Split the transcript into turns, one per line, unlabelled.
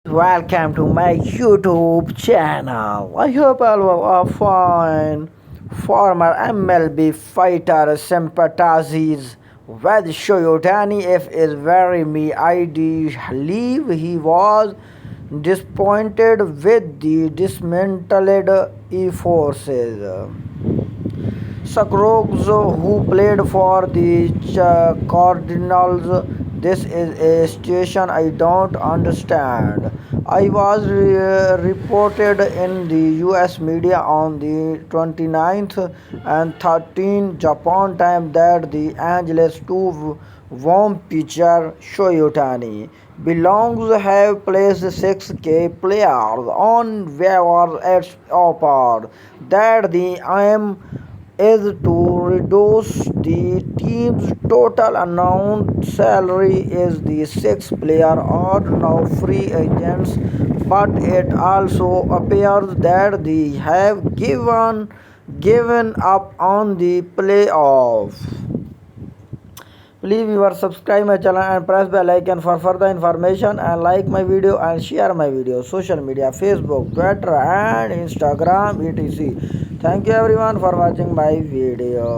Welcome to my YouTube channel. I hope all are fine. Former MLB fighter sympathizes with Shoyotani if is very me. I believe he was disappointed with the dismantled E-forces. Scruggs, who played for the Cardinals, this is a situation I don't understand. I was reported in the US media on the 29th and 13th Japan time that the Angeles 2 warm pitcher Shoyotani belongs have placed 6K players on waivers at offer that the IM is to reduce the team's total announced salary is the six players are now free agents, but it also appears that they have given up on the playoff. Please viewer subscribe my channel and press bell icon for further information and like my video and share my video social media Facebook, Twitter and Instagram etc. Thank you everyone for watching my video.